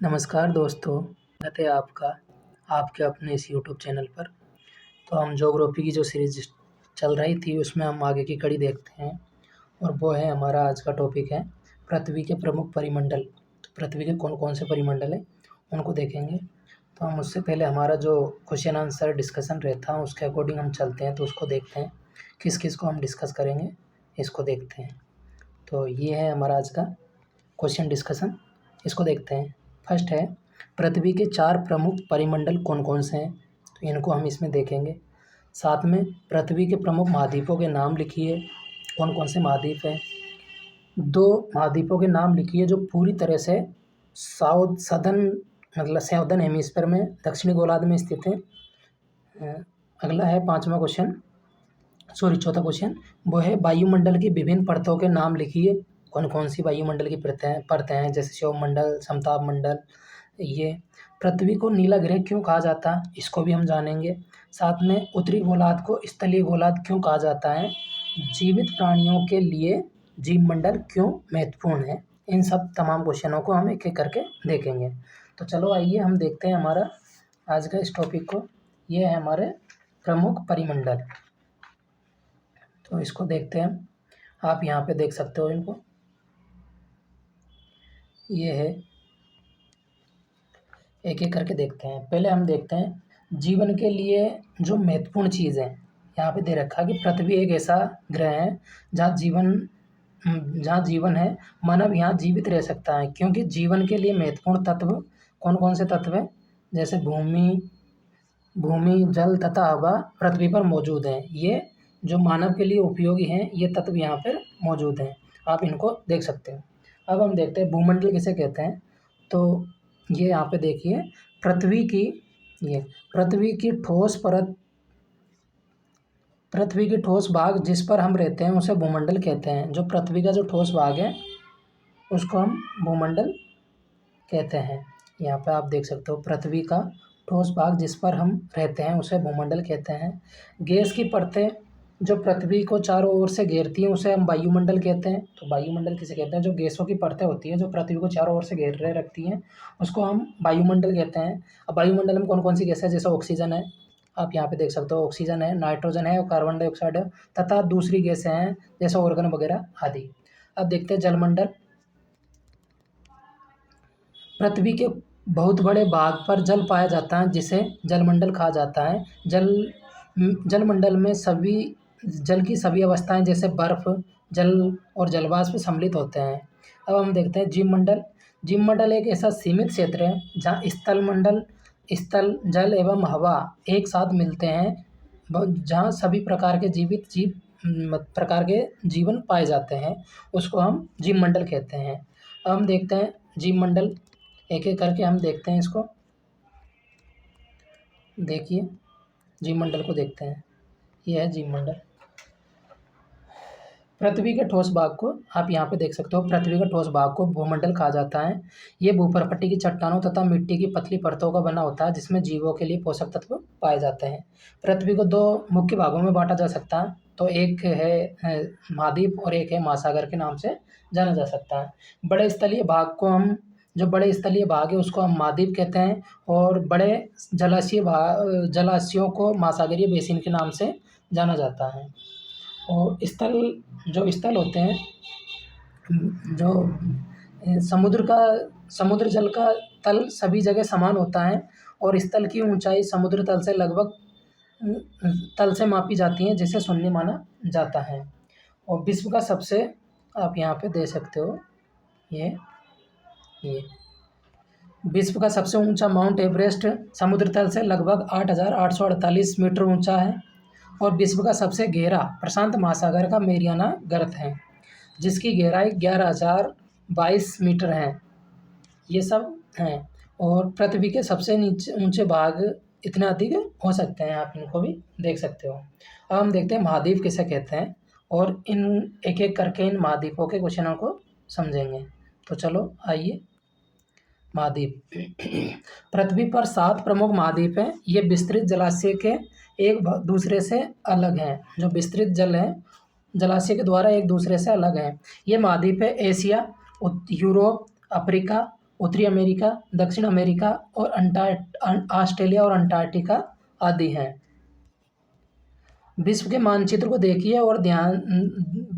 नमस्कार दोस्तों, स्वागत है आपका आपके अपने इस यूट्यूब चैनल पर। तो हम ज्योग्राफी की जो सीरीज चल रही थी उसमें हम आगे की कड़ी देखते हैं और वो है हमारा आज का टॉपिक है पृथ्वी के प्रमुख परिमंडल। तो पृथ्वी के कौन-कौन से परिमंडल हैं उनको देखेंगे। तो हम उससे पहले हमारा जो क्वेश्चन आंसर डिस्कशन रहता है उसके अकॉर्डिंग हम चलते हैं, तो उसको देखते हैं किस-किस को हम डिस्कस करेंगे, इसको देखते हैं। तो ये है हमारा आज का क्वेश्चन डिस्कशन, इसको देखते हैं। फर्स्ट है पृथ्वी के 4 प्रमुख परिमंडल कौन-कौन से हैं, तो इनको हम इसमें देखेंगे। साथ में पृथ्वी के प्रमुख महाद्वीपों के नाम लिखिए, कौन-कौन से महाद्वीप हैं। 2 महाद्वीपों के नाम लिखिए जो पूरी तरह से साउदर्न हेमिस्फीयर में दक्षिणी गोलार्ध में स्थित हैं। अगला है चौथा क्वेश्चन, वो है वायुमंडल की विभिन्न परतों के नाम लिखिए। कौन-कौन सी वायुमंडल की परतें हैं, जैसे क्षोभमंडल, समताप मंडल। ये पृथ्वी को नीला ग्रह क्यों कहा जाता है, इसको भी हम जानेंगे। साथ में उत्तरी गोलार्ध को स्थलीय गोलार्ध क्यों कहा जाता है, जीवित प्राणियों के लिए जीवमंडल क्यों महत्वपूर्ण है। इन सब तमाम क्वेश्चनों को हम एक-एक करके देखेंगे। तो चलो आइए हम देखते हैं हमारा आज का इस टॉपिक को। ये है हमारे प्रमुख परिमंडल, तो इसको देखते हैं। आप यहाँ पे देख सकते हो इनको। ये है, एक-एक करके देखते हैं। पहले हम देखते हैं जीवन के लिए जो महत्वपूर्ण चीज़ है। यहाँ पे दे रखा है कि पृथ्वी एक ऐसा ग्रह है जहाँ जीवन है, मानव यहाँ जीवित रह सकता है, क्योंकि जीवन के लिए महत्वपूर्ण तत्व कौन-कौन से तत्व हैं, जैसे भूमि, जल तथा हवा पृथ्वी पर मौजूद हैं। ये जो मानव के लिए उपयोगी हैं, ये तत्व यहाँ पर मौजूद हैं। आप इनको देख सकते हो। अब हम देखते हैं भूमंडल किसे कहते हैं। तो ये यहाँ पे देखिए पृथ्वी की ठोस परत, पृथ्वी की ठोस भाग जिस पर हम रहते हैं उसे भूमंडल कहते हैं। जो पृथ्वी का जो ठोस भाग है उसको हम भूमंडल कहते हैं। यहाँ पे आप देख सकते हो पृथ्वी का ठोस भाग जिस पर हम रहते हैं उसे भूमंडल कहते हैं। गैस की परतें जो पृथ्वी को चारों ओर से घेरती हैं उसे हम वायुमंडल कहते हैं। तो वायुमंडल किसे कहते हैं, जो गैसों की परतें होती हैं जो पृथ्वी को चारों ओर से घेरे रखती हैं उसको हम वायुमंडल कहते हैं। अब वायुमंडल में कौन-कौन सी गैस है, जैसे ऑक्सीजन है, आप यहाँ पे देख सकते हो ऑक्सीजन है, नाइट्रोजन है और कार्बन डाइऑक्साइड है, तथा दूसरी गैसें हैं जैसे ऑर्गन वगैरह आदि। अब देखते हैं जलमंडल। पृथ्वी के बहुत बड़े भाग पर जल पाया जाता है जिसे जलमंडल कहा जाता है। जलमंडल में जल की सभी अवस्थाएं जैसे बर्फ, जल और जलवाष्प सम्मिलित होते हैं। अब हम देखते हैं जीवमंडल। जीवमंडल एक ऐसा सीमित क्षेत्र है जहाँ स्थल, जल एवं हवा एक साथ मिलते हैं, जहाँ सभी प्रकार के प्रकार के जीवन पाए जाते हैं, उसको हम जीवमंडल कहते हैं। अब हम देखते हैं जीवमंडल, एक-एक करके हम देखते हैं इसको। देखिए जीवमंडल को देखते हैं। ये है जीवमंडल। पृथ्वी के ठोस भाग को आप यहाँ पे देख सकते हो, पृथ्वी के ठोस भाग को भूमंडल कहा जाता है। ये भूपर्पट्टी की चट्टानों तथा मिट्टी की पतली परतों का बना होता है जिसमें जीवों के लिए पोषक तत्व पाए जाते हैं। पृथ्वी को 2 मुख्य भागों में बाँटा जा सकता है, तो एक है महाद्वीप और एक है महासागर के नाम से जाना जा सकता है। जो बड़े स्थलीय भाग है उसको हम महाद्वीप कहते हैं और बड़े जलाशयों को महासागरीय बेसिन के नाम से जाना जाता है। और स्थल होते हैं, जो समुद्र जल का तल सभी जगह समान होता है और स्थल की ऊंचाई समुद्र तल से लगभग तल से मापी जाती है जिसे शून्य माना जाता है। और विश्व का सबसे, आप यहाँ पे दे सकते हो, ये विश्व का सबसे ऊंचा माउंट एवरेस्ट समुद्र तल से लगभग 8,848 मीटर ऊंचा है। और विश्व का सबसे गहरा प्रशांत महासागर का मेरियाना गर्त है जिसकी गहराई 11,022 मीटर है। ये सब हैं। और पृथ्वी के सबसे ऊंचे भाग इतने अधिक हो सकते हैं, आप इनको भी देख सकते हो। अब हम देखते हैं महाद्वीप किसे कहते हैं और इन एक-एक करके इन महाद्वीपों के क्वेश्चनों को समझेंगे। तो चलो आइए। महाद्वीप। पृथ्वी पर 7 प्रमुख महाद्वीप हैं। ये विस्तृत जलाशय के एक दूसरे से अलग हैं, जो विस्तृत जलाशय के द्वारा एक दूसरे से अलग हैं। ये महाद्वीप है एशिया, यूरोप, अफ्रीका उत्तरी अमेरिका, दक्षिण अमेरिका और ऑस्ट्रेलिया और अंटार्कटिका आदि हैं। विश्व के मानचित्र को देखिए और ध्यान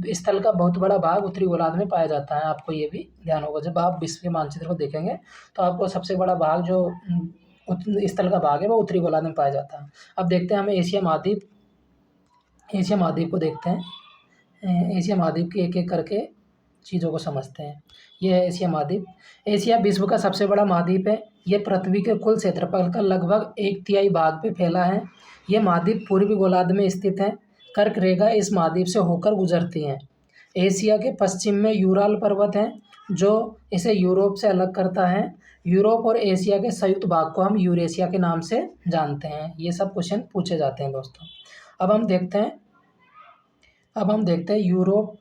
स्थल का बहुत बड़ा भाग उत्तरी गोलार्ध में पाया जाता है। आपको ये भी ध्यान होगा, जब आप विश्व के मानचित्र को देखेंगे तो आपको सबसे बड़ा भाग जो स्थल का भाग है वो उत्तरी गोलार्ध में पाया जाता है। अब देखते हैं, हमें एशिया महाद्वीप को देखते हैं। एशिया महाद्वीप की एक एक करके चीज़ों को समझते हैं। यह है एशिया महाद्वीप। एशिया विश्व का सबसे बड़ा महाद्वीप है। ये पृथ्वी के कुल क्षेत्रफल का लगभग 1/3 भाग पे फैला है। ये महाद्वीप पूर्वी गोलार्ध में स्थित है। कर्क रेखा इस महाद्वीप से होकर गुजरती है। एशिया के पश्चिम में यूराल पर्वत है जो इसे यूरोप से अलग करता है। यूरोप और एशिया के संयुक्त भाग को हम यूरेशिया के नाम से जानते हैं। ये सब क्वेश्चन पूछे जाते हैं दोस्तों। अब हम देखते हैं यूरोप।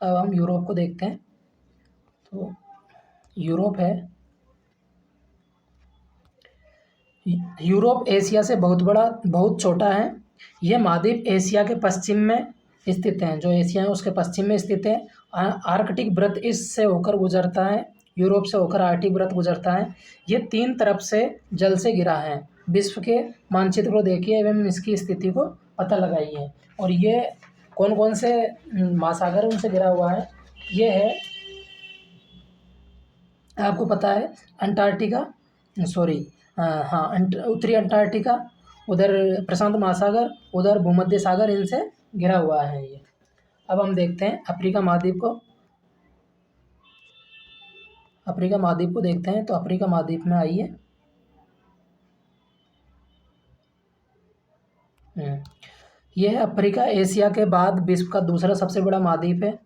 अब हम यूरोप को देखते हैं। तो यूरोप है, यूरोप एशिया से बहुत छोटा है। यह महाद्वीप एशिया के पश्चिम में स्थित है। जो एशिया है उसके पश्चिम में स्थित है। आर्कटिक वृत्त इससे होकर गुजरता है। यूरोप से होकर आर्कटिक वृत्त गुजरता है। ये 3 तरफ से जल से घिरा है। विश्व के मानचित्र को देखिए एवं इसकी स्थिति को पता लगाइए। और ये कौन कौन से महासागर उनसे घिरा हुआ है, ये है, आपको पता है, अंटार्कटिका, उत्तरी अंटार्कटिका, उधर प्रशांत महासागर, उधर भूमध्य सागर, इनसे घिरा हुआ है ये। अब हम देखते हैं अफ्रीका महाद्वीप को देखते हैं। तो अफ्रीका महाद्वीप में आइए। यह है अफ्रीका। एशिया के बाद विश्व का दूसरा सबसे बड़ा महाद्वीप है।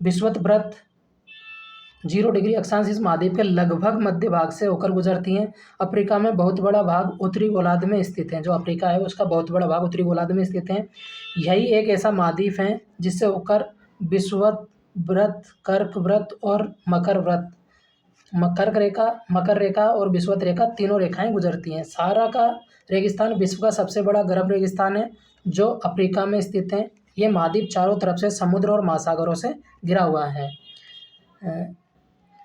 विषुवत वृत्त 0 डिग्री अक्षांश इस महाद्वीप के लगभग मध्य भाग से होकर गुजरती हैं। अफ्रीका में बहुत बड़ा भाग उत्तरी गोलार्ध में स्थित है। जो अफ्रीका है उसका बहुत बड़ा भाग उत्तरी गोलार्ध में स्थित है। यही एक ऐसा महाद्वीप है जिससे होकर विषुवत वृत्त, कर्क वृत्त और मकर रेखा और विषुवत रेखा, तीनों रेखाएं गुजरती हैं। सहारा का रेगिस्तान विश्व का सबसे बड़ा गर्म रेगिस्तान है जो अफ्रीका में स्थित है। ये महाद्वीप चारों तरफ से समुद्र और महासागरों से घिरा हुआ है।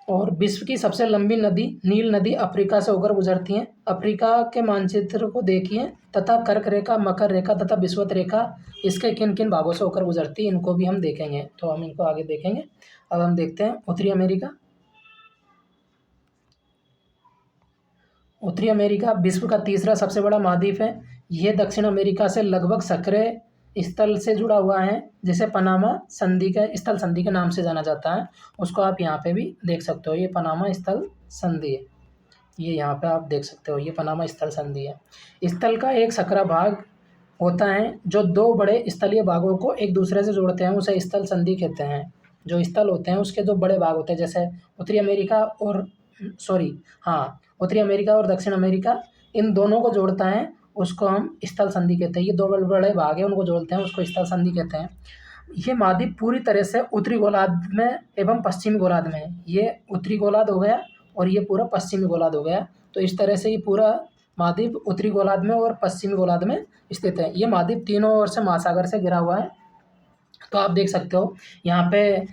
और विश्व की सबसे लंबी नदी नील नदी अफ्रीका से होकर गुजरती है। अफ्रीका के मानचित्र को देखिए तथा कर्क रेखा, मकर रेखा तथा विषुवत रेखा इसके किन किन भागों से होकर गुजरती है, इनको भी हम देखेंगे। तो हम इनको आगे देखेंगे। अब हम देखते हैं उत्तरी अमेरिका। उत्तरी अमेरिका विश्व का तीसरा सबसे बड़ा महाद्वीप है। यह दक्षिण अमेरिका से लगभग सक्रिय स्थल से जुड़ा हुआ है, जिसे पनामा संधि के स्थल संधि के नाम से जाना जाता है। उसको आप यहाँ पे भी देख सकते हो, ये पनामा स्थल संधि है। ये यहाँ पे आप देख सकते हो, ये पनामा स्थल संधि है। स्थल का एक सकरा भाग होता है जो 2 बड़े स्थलीय भागों को एक दूसरे से जोड़ते हैं, उसे स्थल संधि कहते हैं। जो स्थल होते हैं उसके 2 बड़े भाग होते हैं, जैसे उत्तरी अमेरिका और दक्षिण अमेरिका, इन दोनों को जोड़ता है, उसको हम स्थल संधि कहते हैं। ये 2 बड़े भाग हैं, उनको जोड़ते हैं, उसको स्थल संधि कहते हैं। ये महाद्वीप पूरी तरह से उत्तरी गोलार्ध में एवं पश्चिमी गोलार्ध में है। ये उत्तरी गोलार्ध हो गया और ये पूरा पश्चिमी गोलार्ध हो गया। तो इस तरह से ये पूरा महाद्वीप उत्तरी गोलार्ध में और पश्चिमी गोलार्ध में स्थित है। ये महाद्वीप तीनों ओर से महासागर से घिरा हुआ है। तो आप देख सकते हो यहाँ पे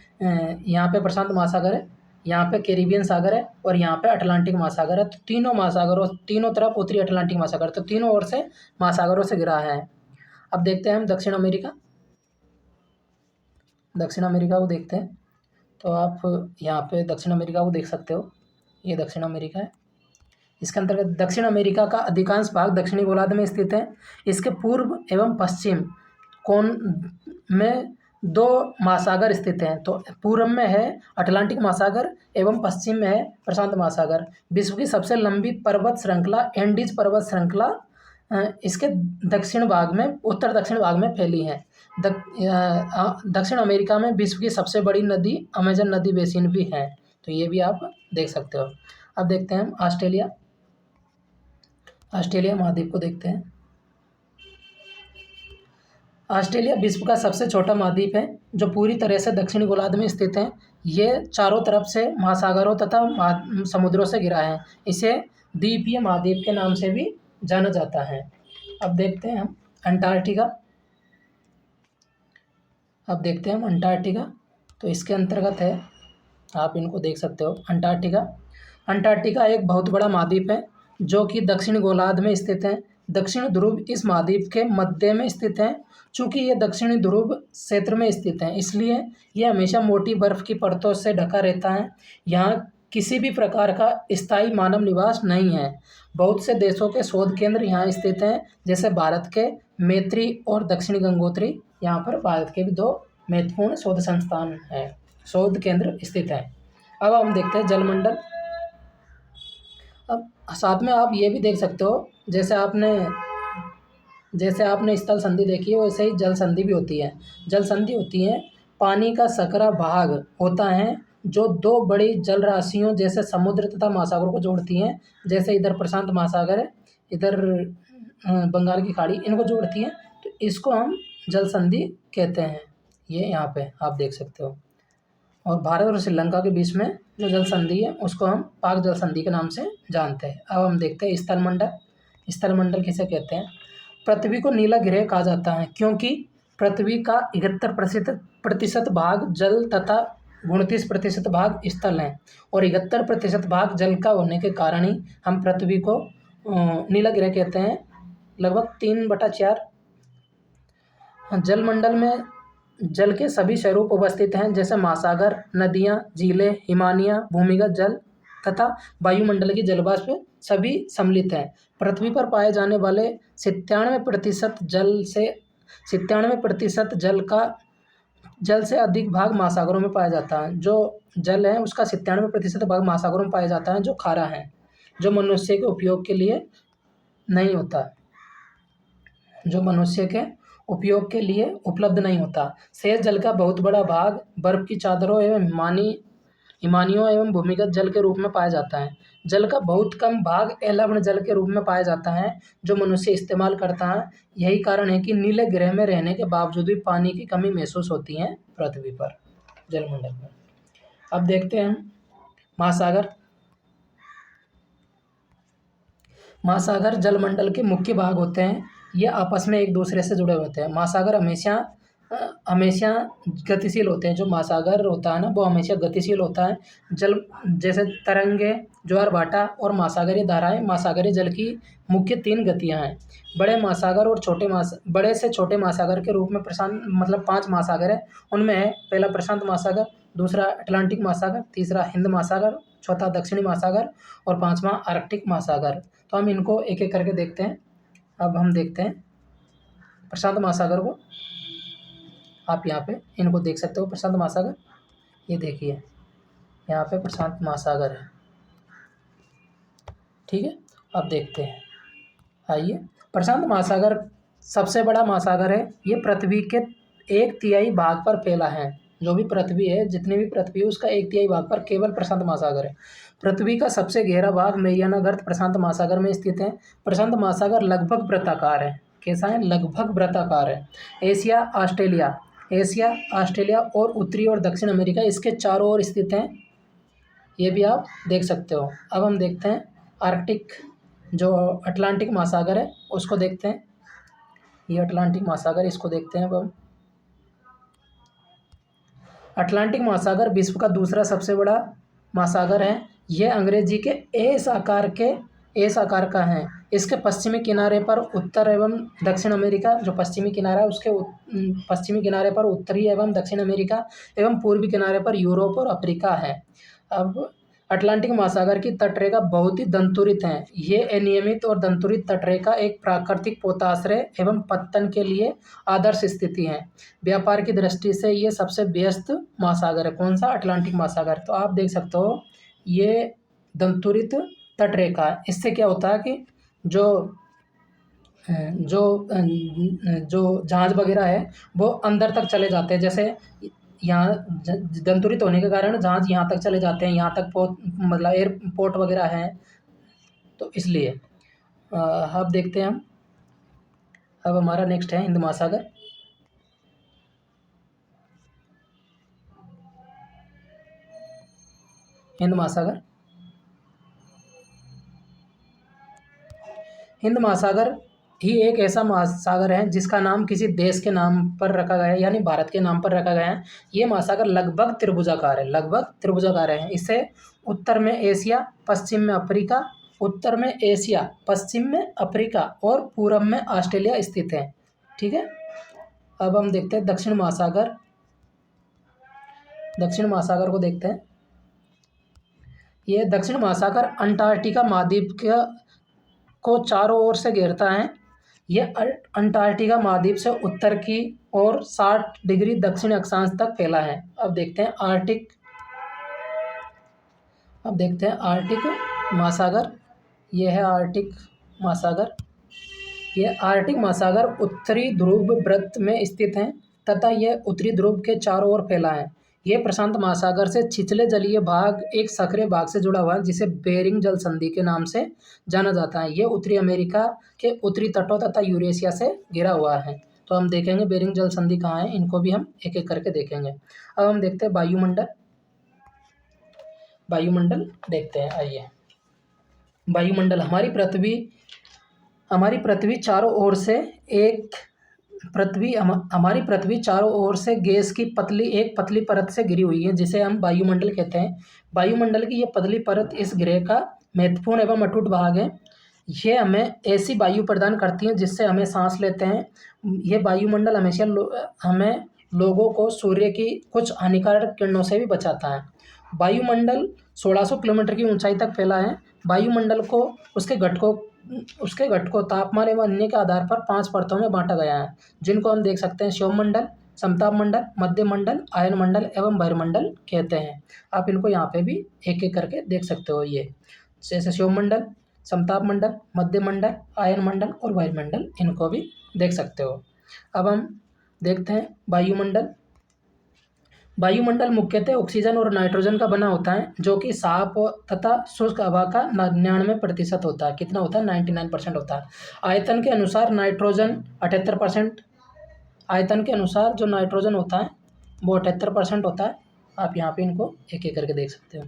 प्रशांत महासागर है, यहाँ पे कैरिबियन सागर है और यहाँ पे अटलांटिक महासागर है। तो तीनों तरफ उत्तरी अटलांटिक महासागर, तो तीनों ओर से महासागरों से घिरा है। अब देखते हैं हम दक्षिण अमेरिका को देखते हैं। तो आप यहाँ पे दक्षिण अमेरिका को देख सकते हो, ये दक्षिण अमेरिका है। इसके अंतर्गत दक्षिण अमेरिका का अधिकांश भाग दक्षिणी गोलार्ध में स्थित है। इसके पूर्व एवं पश्चिम कोण में 2 महासागर स्थित हैं। तो पूर्व में है अटलांटिक महासागर एवं पश्चिम में है प्रशांत महासागर। विश्व की सबसे लंबी पर्वत श्रृंखला एंडीज पर्वत श्रृंखला इसके उत्तर दक्षिण भाग में फैली है। दक्षिण अमेरिका में विश्व की सबसे बड़ी नदी अमेजन नदी बेसिन भी है। तो ये भी आप देख सकते हो। अब देखते हैं हम ऑस्ट्रेलिया महाद्वीप को देखते हैं। ऑस्ट्रेलिया विश्व का सबसे छोटा महाद्वीप है जो पूरी तरह से दक्षिणी गोलार्ध में स्थित है। ये चारों तरफ से महासागरों तथा समुद्रों से घिरा है। इसे द्वीपीय महाद्वीप के नाम से भी जाना जाता है। अब देखते हैं हम अंटार्कटिका। तो इसके अंतर्गत है आप इनको देख सकते हो। अंटार्कटिका, अंटार्कटिका एक बहुत बड़ा महाद्वीप है जो कि दक्षिण गोलार्ध में स्थित है। दक्षिण ध्रुव इस महाद्वीप के मध्य में स्थित है। चूंकि ये दक्षिणी ध्रुव क्षेत्र में स्थित है, इसलिए यह हमेशा मोटी बर्फ की परतों से ढका रहता है। यहाँ किसी भी प्रकार का स्थायी मानव निवास नहीं है। बहुत से देशों के शोध केंद्र यहाँ स्थित हैं, जैसे भारत के मैत्री और दक्षिणी गंगोत्री। यहाँ पर भारत के भी दो महत्वपूर्ण शोध संस्थान हैं, शोध केंद्र स्थित हैं। अब हम देखते हैं जलमंडल। अब साथ में आप ये भी देख सकते हो, जैसे आपने स्थल संधि देखी है, वैसे ही जल संधि भी होती है। जल संधि होती है, पानी का सकरा भाग होता है जो दो बड़ी जल राशियों जैसे समुद्र तथा महासागर को जोड़ती हैं। जैसे इधर प्रशांत महासागर है, इधर बंगाल की खाड़ी, इनको जोड़ती हैं, तो इसको हम जल संधि कहते हैं। ये यहाँ पे आप देख सकते हो। और भारत और श्रीलंका के बीच में जो जल संधि है उसको हम पाक जल संधि के नाम से जानते हैं। अब हम देखते हैं स्थलमंडल। स्थलमंडल किसे कहते हैं? पृथ्वी को नीला ग्रह कहा जाता है क्योंकि पृथ्वी का 71% भाग जल तथा 29% भाग स्थल है, और 71% भाग जल का होने के कारण ही हम पृथ्वी को नीला ग्रह कहते हैं। लगभग 3/4 जलमंडल में जल के सभी स्वरूप उपस्थित हैं, जैसे महासागर, नदियाँ, झीलें, हिमानियाँ, भूमिगत जल तथा वायुमंडल की जलवाष्प सभी सम्मिलित हैं। पृथ्वी पर पाए जाने वाले 97% जल से अधिक भाग महासागरों में पाया जाता है। जो जल है उसका 97% भाग महासागरों में पाया जाता है, जो खारा है, जो मनुष्य के उपयोग के लिए नहीं होता, जो मनुष्य के उपयोग के लिए उपलब्ध नहीं होता। शेष जल का बहुत बड़ा भाग बर्फ की चादरों एवं हिमानियों एवं भूमिगत जल के रूप में पाया जाता है। जल का बहुत कम भाग अलवण जल के रूप में पाया जाता है, जो मनुष्य इस्तेमाल करता है। यही कारण है कि नीले ग्रह में रहने के बावजूद भी पानी की कमी महसूस होती है पृथ्वी पर, जलमंडल पर। अब देखते हैं महासागर। महासागर जलमंडल के मुख्य भाग होते हैं, ये आपस में एक दूसरे से जुड़े होते हैं। महासागर हमेशा गतिशील होते हैं। जो महासागर होता है ना, वो हमेशा गतिशील होता है। जल जैसे तरंगे, ज्वार भाटा और महासागरीय धाराएं महासागरीय जल की मुख्य 3 गतियां हैं। बड़े से छोटे महासागर के रूप में प्रशांत 5 महासागर है। उनमें है पहला प्रशांत महासागर, दूसरा अटलांटिक महासागर, तीसरा हिंद महासागर, चौथा दक्षिणी महासागर और 5वां आर्कटिक महासागर। तो हम इनको एक एक करके देखते हैं। अब हम देखते हैं प्रशांत महासागर को। आप यहाँ पे इनको देख सकते हो, प्रशांत महासागर, ये देखिए यहाँ पे प्रशांत महासागर है, ठीक है। अब देखते हैं, आइए। प्रशांत महासागर सबसे बड़ा महासागर है। ये पृथ्वी के 1/3 भाग पर फैला है। जो भी पृथ्वी है, जितनी भी पृथ्वी है, उसका 1/3 भाग पर केवल प्रशांत महासागर है। पृथ्वी का सबसे गहरा भाग मैरियाना गर्त प्रशांत महासागर में स्थित है। प्रशांत महासागर लगभग वृत्ताकार है। कैसा है? लगभग वृत्ताकार है। एशिया, ऑस्ट्रेलिया और उत्तरी और दक्षिण अमेरिका इसके चारों ओर स्थित हैं। ये भी आप देख सकते हो। अब हम देखते हैं आर्कटिक, जो अटलांटिक महासागर है, उसको देखते हैं। ये अटलांटिक महासागर, इसको देखते हैं। अब हम अटलांटिक महासागर विश्व का दूसरा सबसे बड़ा महासागर है। यह अंग्रेजी के एस आकार का है। इसके पश्चिमी किनारे पर उत्तर एवं दक्षिण अमेरिका, जो पश्चिमी किनारा है उसके पश्चिमी किनारे पर उत्तरी एवं दक्षिण अमेरिका एवं पूर्वी किनारे पर यूरोप और अफ्रीका है। अब अटलांटिक महासागर की तटरेखा बहुत ही दंतुरित है। ये अनियमित और दंतुरित तटरेखा एक प्राकृतिक पोताश्रय एवं पत्तन के लिए आदर्श स्थिति है। व्यापार की दृष्टि से ये सबसे व्यस्त महासागर है। कौन सा? अटलांटिक महासागर। तो आप देख सकते हो, ये दंतुरित तटरेखा है। इससे क्या होता है कि जो जो जो जहाज वगैरह है वो अंदर तक चले जाते हैं। जैसे यहाँ दंतुरित होने के कारण जहाज यहाँ तक चले जाते हैं, यहाँ तक एयरपोर्ट वगैरह है, तो इसलिए। अब देखते हैं हम। अब हमारा नेक्स्ट है हिंद महासागर। हिंद महासागर ही एक ऐसा महासागर है जिसका नाम किसी देश के नाम पर रखा गया है, यानी भारत के नाम पर रखा गया है। ये महासागर लगभग त्रिभुजाकार है, लगभग त्रिभुजाकार है। इसे उत्तर में एशिया, पश्चिम में अफ्रीका, उत्तर में एशिया, पश्चिम में अफ्रीका और पूरब में ऑस्ट्रेलिया स्थित है। ठीक है, अब हम देखते हैं दक्षिण महासागर। दक्षिण महासागर को देखते हैं। ये दक्षिण महासागर अंटार्कटिका महाद्वीप को चारों ओर से घेरता है। ये अंटार्कटिका महाद्वीप से उत्तर की ओर 60 डिग्री दक्षिण अक्षांश तक फैला है। अब देखते हैं आर्कटिक महासागर। ये है आर्कटिक महासागर। ये आर्कटिक महासागर उत्तरी ध्रुव वृत्त में स्थित है तथा यह उत्तरी ध्रुव के चारों ओर फैला है। यह प्रशांत महासागर से छिछले जलीय भाग एक सक्रिय भाग से जुड़ा हुआ है जिसे बेरिंग जल संधि के नाम से जाना जाता है। यह उत्तरी अमेरिका के उत्तरी तटों तथा यूरेशिया से घिरा हुआ है। तो हम देखेंगे बेरिंग जल संधि कहाँ है, इनको भी हम एक एक करके देखेंगे। अब हम देखते हैं वायुमंडल। वायुमंडल देखते हैं, आइए। वायुमंडल हमारी पृथ्वी चारों ओर से गैस की पतली परत से घिरी हुई है जिसे हम वायुमंडल कहते हैं। वायुमंडल की यह पतली परत इस ग्रह का महत्वपूर्ण एवं अटूट भाग है। ये हमें ऐसी वायु प्रदान करती है जिससे हमें सांस लेते हैं। यह वायुमंडल हमेशा हमें लोगों को सूर्य की कुछ हानिकारक किरणों से भी बचाता है। वायुमंडल 1600 किलोमीटर की ऊंचाई तक फैला है। वायुमंडल को उसके घटकों तापमान एवं अन्य के आधार पर 5 परतों में बांटा गया है, जिनको हम देख सकते हैं सौममंडल, समताप मंडल, मध्य मंडल, आयन मंडल एवं बहिर्मंडल कहते हैं। आप इनको यहाँ पे भी एक एक करके देख सकते हो। ये जैसे सौममंडल, समताप मंडल, मध्य मंडल, आयन मंडल और बहिर्मंडल, इनको भी देख सकते हो। अब हम देखते हैं वायुमंडल। वायुमंडल मुख्यतः ऑक्सीजन और नाइट्रोजन का बना होता है जो कि साफ तथा शुष्क हवा का 99% होता है। कितना होता है? 99% होता है। आयतन के अनुसार नाइट्रोजन 78%, आयतन के अनुसार जो नाइट्रोजन होता है वो 78% होता है। आप यहाँ पे इनको एक एक करके देख सकते हो।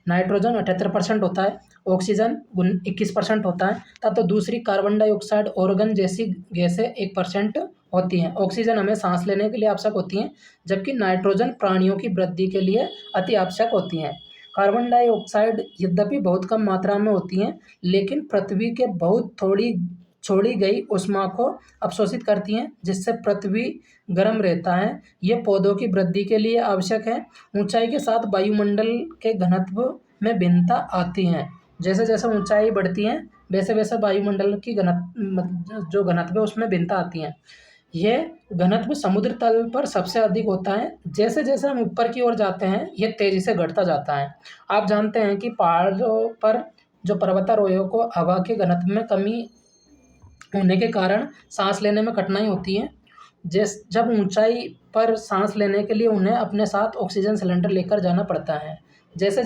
नाइट्रोजन 78% होता है, ऑक्सीजन 21% होता है तथा दूसरी कार्बन डाइऑक्साइड, ऑर्गन जैसी गैसें 1% होती हैं। ऑक्सीजन हमें सांस लेने के लिए आवश्यक होती हैं, जबकि नाइट्रोजन प्राणियों की वृद्धि के लिए अति आवश्यक होती हैं। कार्बन डाइऑक्साइड यद्यपि बहुत कम मात्रा में होती हैं, लेकिन पृथ्वी के बहुत थोड़ी छोड़ी गई ऊष्मा को अवशोषित करती हैं, जिससे पृथ्वी गर्म रहता है। ये पौधों की वृद्धि के लिए आवश्यक है। ऊंचाई के साथ वायुमंडल के घनत्व में भिन्नता आती है। जैसे जैसे ऊंचाई बढ़ती है वैसे वैसे वायुमंडल की जो घनत्व है उसमें भिन्नता आती है। यह घनत्व समुद्र तल पर सबसे अधिक होता है। जैसे जैसे हम ऊपर की ओर जाते हैं यह तेजी से घटता जाता है। आप जानते हैं कि पहाड़ों पर जो पर्वतारोहियों को हवा के घनत्व में कमी होने के कारण सांस लेने में कठिनाई होती है। जब ऊंचाई पर सांस लेने के लिए उन्हें अपने साथ ऑक्सीजन सिलेंडर लेकर जाना पड़ता है। जैसे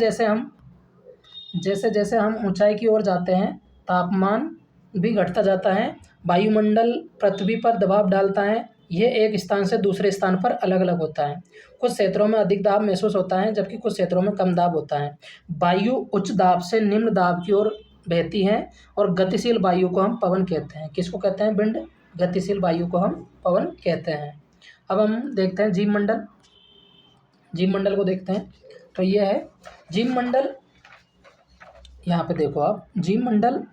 जैसे हम ऊंचाई की ओर जाते हैं तापमान भी घटता जाता है। वायुमंडल पृथ्वी पर दबाव डालता है। यह एक स्थान से दूसरे स्थान पर अलग अलग होता है। कुछ क्षेत्रों में अधिक दाब महसूस होता है जबकि कुछ क्षेत्रों में कम दाब होता है। वायु उच्च दाब से निम्न दाब की ओर बहती है और गतिशील वायु को हम पवन कहते हैं। किसको कहते हैं? विंड। गतिशील वायु को हम पवन कहते हैं। अब हम देखते हैं जीवमंडल। जीवमंडल को देखते हैं तो यह है जीवमंडल। यहाँ पे देखो आप, जीवमंडल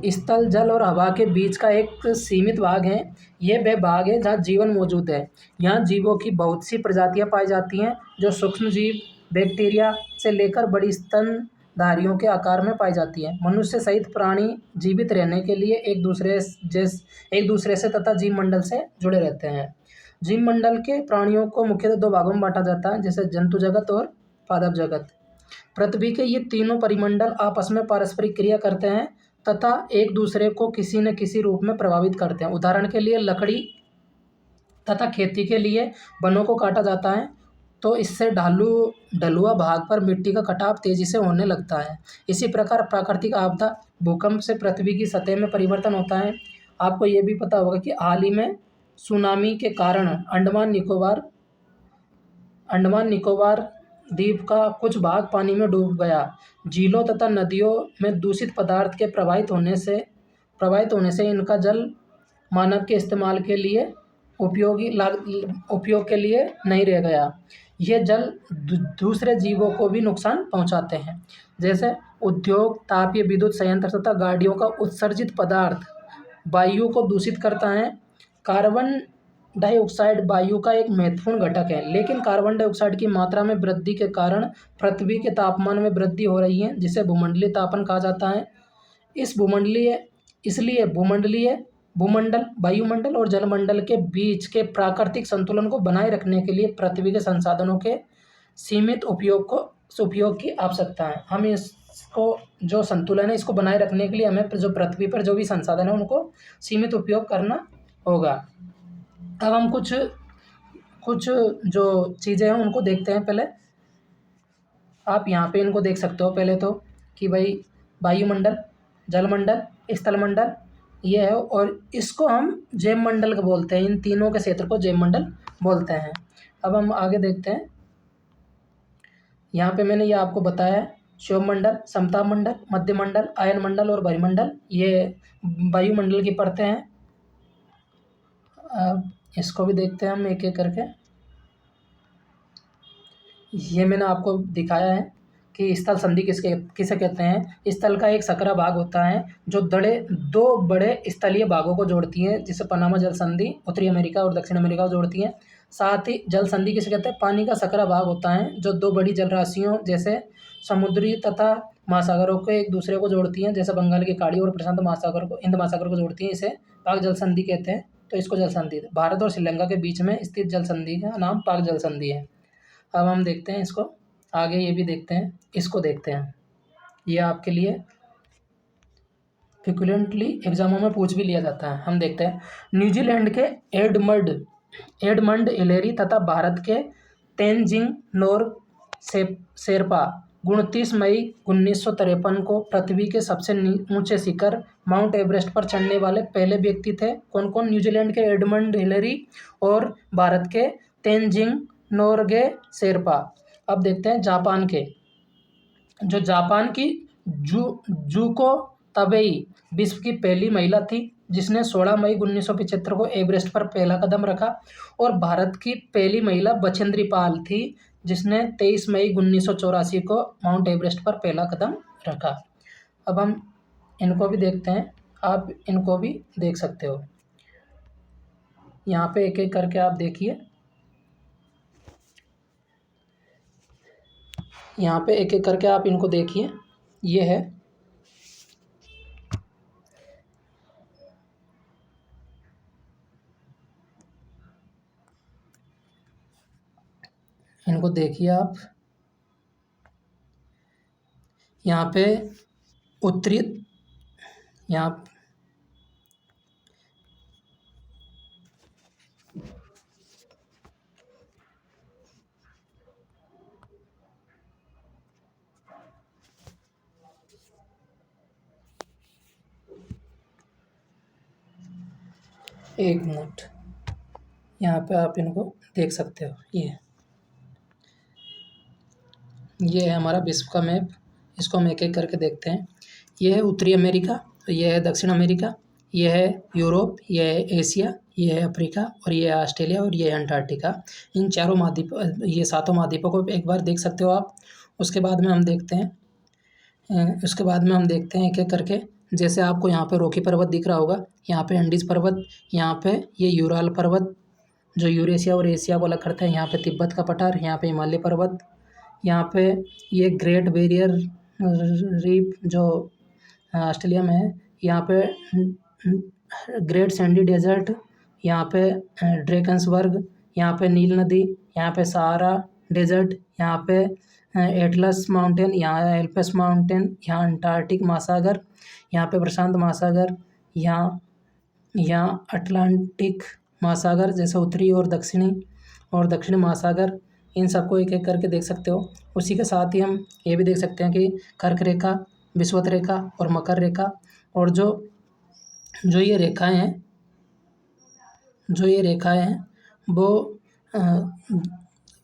स्थल, जल और हवा के बीच का एक सीमित भाग है। यह वह भाग है जहाँ जीवन मौजूद है। यहाँ जीवों की बहुत सी प्रजातियाँ पाई जाती हैं जो सूक्ष्म जीव, बैक्टीरिया से लेकर बड़ी स्तनधारियों के आकार में पाई जाती हैं। मनुष्य सहित प्राणी जीवित रहने के लिए एक दूसरे से तथा जीवमंडल से जुड़े रहते हैं। जीवमंडल के प्राणियों को मुख्यतः 2 भागों में बांटा जाता है, जैसे जंतु जगत और पादप जगत। पृथ्वी के ये तीनों परिमंडल आपस में पारस्परिक क्रिया करते हैं तथा एक दूसरे को किसी न किसी रूप में प्रभावित करते हैं। उदाहरण के लिए लकड़ी तथा खेती के लिए वनों को काटा जाता है तो इससे ढलुआ भाग पर मिट्टी का कटाव तेजी से होने लगता है। इसी प्रकार प्राकृतिक आपदा, भूकंप से पृथ्वी की सतह में परिवर्तन होता है। आपको ये भी पता होगा कि हाल ही में सुनामी के कारण अंडमान निकोबार द्वीप का कुछ भाग पानी में डूब गया। झीलों तथा नदियों में दूषित पदार्थ के प्रवाहित होने से इनका जल मानव के इस्तेमाल के लिए उपयोग के लिए नहीं रह गया। ये जल दूसरे जीवों को भी नुकसान पहुंचाते हैं, जैसे उद्योग, तापीय विद्युत संयंत्र तथा गाड़ियों का उत्सर्जित पदार्थ वायु को दूषित करता है। कार्बन डाइऑक्साइड वायु का एक महत्वपूर्ण घटक है, लेकिन कार्बन डाइऑक्साइड की मात्रा में वृद्धि के कारण पृथ्वी के तापमान में वृद्धि हो रही है, जिसे भूमंडलीय तापन कहा जाता है। इसलिए भूमंडल, वायुमंडल और जलमंडल के बीच के प्राकृतिक संतुलन को बनाए रखने के लिए पृथ्वी के संसाधनों के सीमित उपयोग की आवश्यकता है। हम इसको जो संतुलन है इसको बनाए रखने के लिए हमें जो पृथ्वी पर जो भी संसाधन है उनको सीमित उपयोग करना होगा। अब हम कुछ जो चीज़ें हैं उनको देखते हैं। पहले आप यहाँ पे इनको देख सकते हो। पहले तो कि भाई वायुमंडल, जलमंडल, स्थलमंडल ये है, और इसको हम जैवमंडल बोलते हैं। इन तीनों के क्षेत्र को जैवमंडल बोलते हैं। अब हम आगे देखते हैं। यहाँ पे मैंने ये आपको बताया है क्षोभमंडल, समताप मंडल, मध्यमंडल, आयनमंडल और वायुमंडल ये वायुमंडल की परतें हैं। अब इसको भी देखते हैं हम एक एक करके। ये मैंने आपको दिखाया है कि स्थल संधि किसे कहते हैं। स्थल का एक सकरा भाग होता है जो दो बड़े स्थलीय भागों को जोड़ती है, जिसे पनामा जल संधि उत्तरी अमेरिका और दक्षिण अमेरिका को जोड़ती है। साथ ही जल संधि किसे कहते हैं, पानी का सकरा भाग होता है जो दो बड़ी जलराशियों जैसे समुद्री तथा महासागरों को एक दूसरे को जोड़ती हैं, जैसे बंगाल की खाड़ी और प्रशांत महासागर को, हिंद महासागर को जोड़ती हैं। इसे पाक जल संधि कहते हैं। तो इसको जल संधि, भारत और श्रीलंका के बीच में स्थित जल संधि का नाम पाक जल संधि है। अब हम देखते हैं इसको आगे, ये भी देखते हैं, इसको देखते हैं। ये आपके लिए फ्रिक्वेंटली एग्जामों में पूछ भी लिया जाता है। हम देखते हैं न्यूजीलैंड के एडमंड हिलेरी तथा भारत के तेनजिंग नोर्गे शेरपा 29 मई 1953 को पृथ्वी के सबसे ऊंचे शिखर माउंट एवरेस्ट पर चढ़ने वाले पहले व्यक्ति थे। कौन कौन? न्यूजीलैंड के एडमंड हिलेरी और भारत के तेनजिंग नोर्गे शेरपा। अब देखते हैं जापान के, जो जापान की जुको तबेई विश्व की पहली महिला थी जिसने 16 मई 1975 को एवरेस्ट पर पहला कदम रखा, और भारत की पहली महिला बछेंद्री पाल थी जिसने 23 मई 1984 को माउंट एवरेस्ट पर पहला कदम रखा। अब हम इनको भी देखते हैं, आप इनको भी देख सकते हो। यहाँ पे एक एक करके आप देखिए। यहाँ पे एक एक करके आप इनको देखिए। ये है, इनको देखिए आप। यहाँ पे उत्तरी, यहाँ एक मिनट, यहाँ पे आप इनको देख सकते हो। ये है हमारा विश्व का मैप। इसको हम एक एक करके देखते हैं। ये है उत्तरी अमेरिका, ये है दक्षिण अमेरिका, ये है यूरोप, ये है एशिया, ये है अफ्रीका, और ये है ऑस्ट्रेलिया, और ये है अंटार्कटिका। इन चारों महाद्वीप, ये सातों महाद्वीपों को एक बार देख सकते हो आप। उसके बाद में हम देखते हैं एक एक करके। जैसे आपको यहाँ पे रॉकी पर्वत दिख रहा होगा, यहाँ पे एंडीज पर्वत, यहाँ पे ये यूराल पर्वत जो यूरेशिया और एशिया को अलग करता है, यहाँ पे तिब्बत का पठार, यहाँ पे हिमालय पर्वत, यहाँ पे ये ग्रेट बैरियर रीफ जो ऑस्ट्रेलिया में है, यहाँ पे ग्रेट सैंडी डेजर्ट, यहाँ पे ड्रेकन्सबर्ग, यहाँ पे नील नदी, यहाँ पे सहारा डेजर्ट, यहाँ पे एटलस माउंटेन, यहाँ एल्पस माउंटेन, यहाँ अंटार्कटिक महासागर, यहाँ पे प्रशांत महासागर, यहाँ अटलांटिक महासागर, जैसे उत्तरी और दक्षिणी महासागर। इन सबको एक एक करके देख सकते हो। उसी के साथ ही हम ये भी देख सकते हैं कि कर्क रेखा, विषुवत रेखा और मकर रेखा, और जो ये रेखाएं हैं वो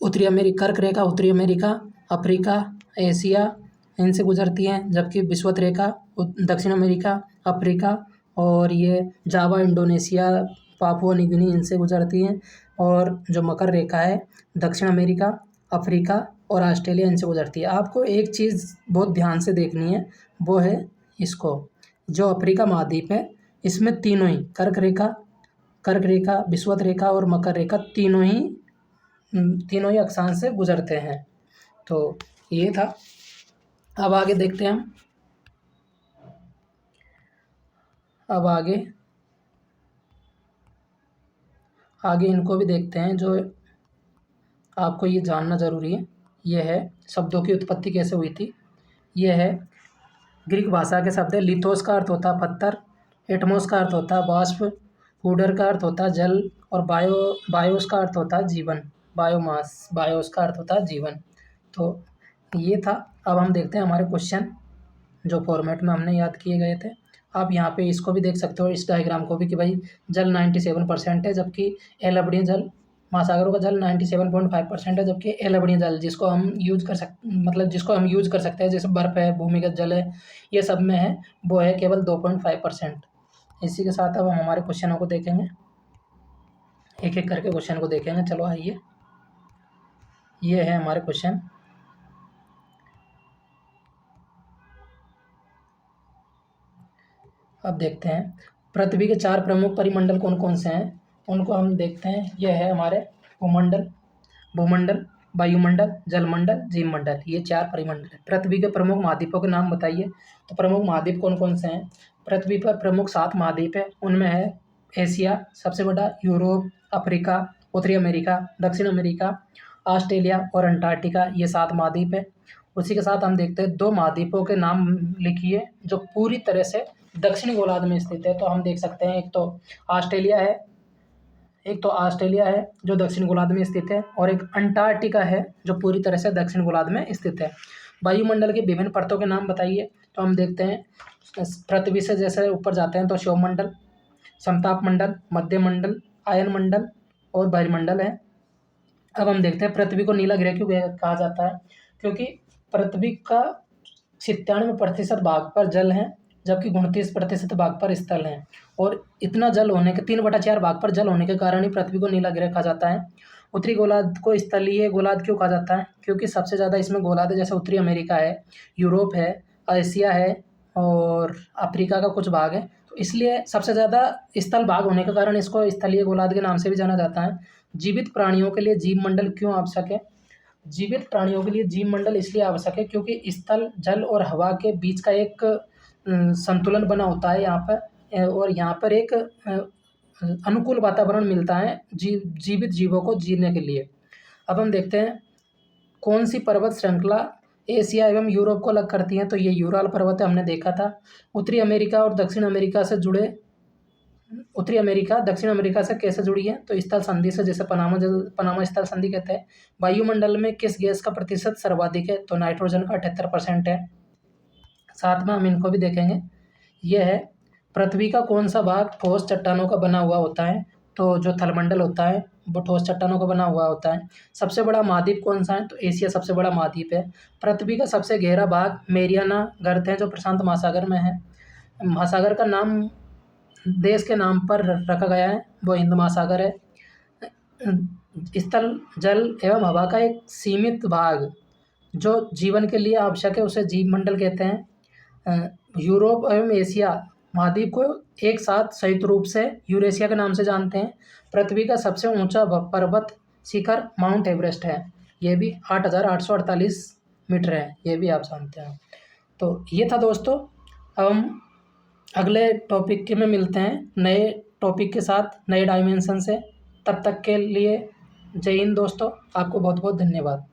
उत्तरी अमेरिका, कर्क रेखा उत्तरी अमेरिका, अफ्रीका, एशिया इनसे गुजरती है, जबकि विषुवत रेखा दक्षिण अमेरिका, अफ्रीका और ये जावा, इंडोनेशिया, पापुआ न्यू गिनी इनसे गुजरती हैं। और जो मकर रेखा है दक्षिण अमेरिका, अफ्रीका और ऑस्ट्रेलिया इनसे गुजरती है। आपको एक चीज़ बहुत ध्यान से देखनी है, वो है इसको, जो अफ्रीका महाद्वीप है इसमें तीनों ही कर्क रेखा, विषुवत रेखा और मकर रेखा तीनों ही अक्षांश से गुजरते हैं। तो ये था। अब आगे देखते हैं हम। अब आगे इनको भी देखते हैं, जो आपको ये जानना ज़रूरी है। ये है शब्दों की उत्पत्ति कैसे हुई थी। ये है ग्रीक भाषा के शब्द है। लिथोस का अर्थ होता है पत्थर, एटमोस का अर्थ होता है वाष्प, हुडर का अर्थ होता है जल और बायोस का अर्थ होता है जीवन, बायोमास, बायोस का अर्थ होता है जीवन। तो ये था। अब हम देखते हैं हमारे क्वेश्चन जो फॉर्मेट में हमने याद किए गए थे। आप यहाँ पे इसको भी देख सकते हो, इस डायग्राम को भी, कि भाई जल 97% है, जबकि अम्लीय जल, महासागरों का जल 97.5% है, जबकि अम्लीय जल जिसको हम यूज कर सकते हैं, जैसे बर्फ़ है, भूमिगत जल है, ये सब में है, वो है केवल 2.5%। इसी के साथ अब हम हमारे क्वेश्चनों को देखेंगे, एक एक करके क्वेश्चन को देखेंगे। चलो आइए, ये है हमारे क्वेश्चन। अब देखते हैं पृथ्वी के 4 प्रमुख परिमंडल कौन कौन से हैं, उनको हम देखते हैं। यह है हमारे भूमंडल, वायुमंडल, जलमंडल, जीवमंडल, ये 4 परिमंडल है। पृथ्वी के प्रमुख महाद्वीपों के नाम बताइए। तो प्रमुख महाद्वीप कौन कौन से हैं। पृथ्वी पर प्रमुख 7 महाद्वीप है, उनमें है एशिया सबसे बड़ा, यूरोप, अफ्रीका, उत्तरी अमेरिका, दक्षिण अमेरिका, ऑस्ट्रेलिया और अंटार्कटिका, ये 7 महाद्वीप है। उसी के साथ हम देखते हैं 2 महाद्वीपों के नाम लिखिए जो पूरी तरह से दक्षिणी गोलार्ध में स्थित है। तो हम देख सकते हैं, एक तो ऑस्ट्रेलिया है जो दक्षिण गोलार्ध में स्थित है, और एक अंटार्कटिका है जो पूरी तरह से दक्षिण गोलार्ध में स्थित है। वायुमंडल की विभिन्न परतों के नाम बताइए। तो हम देखते हैं पृथ्वी से जैसे ऊपर जाते हैं तो क्षोभमंडल, समताप मंडल, मध्य मंडल, आयन मंडल और बहिर्मंडल है। अब हम देखते हैं पृथ्वी को नीला ग्रह क्यों कहा जाता है। क्योंकि पृथ्वी का 97% भाग पर जल है, जबकि 29% भाग पर स्थल है, और इतना जल होने के 3/4 भाग पर जल होने के कारण ही पृथ्वी को नीला ग्रह कहा जाता है। उत्तरी गोलार्ध को स्थलीय गोलार्ध क्यों कहा जाता है। क्योंकि सबसे ज़्यादा इसमें गोलार्ध है, जैसे उत्तरी अमेरिका है, यूरोप है, एशिया है और अफ्रीका का कुछ भाग है। तो इसलिए सबसे ज़्यादा स्थल भाग होने के कारण इसको स्थलीय गोलार्ध के नाम से भी जाना जाता है। जीवित प्राणियों के लिए जीवमंडल क्यों आवश्यक है। जीवित प्राणियों के लिए जीवमंडल इसलिए आवश्यक है क्योंकि स्थल, जल और हवा के बीच का एक संतुलन बना होता है यहाँ पर, और यहाँ पर एक अनुकूल वातावरण मिलता है जीवित जीवों को जीने के लिए। अब हम देखते हैं कौन सी पर्वत श्रृंखला एशिया एवं यूरोप को अलग करती है। तो ये यूराल पर्वत हमने देखा था। उत्तरी अमेरिका दक्षिण अमेरिका से कैसे जुड़ी है। तो स्थल संधि से, जैसे पनामा स्थल संधि कहते हैं। वायुमंडल में किस गैस का प्रतिशत सर्वाधिक है। तो नाइट्रोजन का 78% है। साथ में हम इनको भी देखेंगे। यह है पृथ्वी का कौन सा भाग ठोस चट्टानों का बना हुआ होता है। तो जो थलमंडल होता है वो ठोस चट्टानों का बना हुआ होता है। सबसे बड़ा महाद्वीप कौन सा है। तो एशिया सबसे बड़ा महाद्वीप है। पृथ्वी का सबसे गहरा भाग मेरियाना गर्त है जो प्रशांत महासागर में है। महासागर का नाम देश के नाम पर रखा गया है, वो हिंद महासागर है। स्थल, जल एवं हवा का एक सीमित भाग जो जीवन के लिए आवश्यक है उसे जीवमंडल कहते हैं। यूरोप एवं एशिया महाद्वीप को एक साथ संयुक्त रूप से यूरेशिया के नाम से जानते हैं। पृथ्वी का सबसे ऊंचा पर्वत शिखर माउंट एवरेस्ट है, ये भी 8,848 मीटर है, ये भी आप जानते हैं। तो ये था दोस्तों। अब हम अगले टॉपिक में मिलते हैं नए टॉपिक के साथ, नए डायमेंशन से। तब तक के लिए जय हिंद दोस्तों, आपको बहुत बहुत धन्यवाद।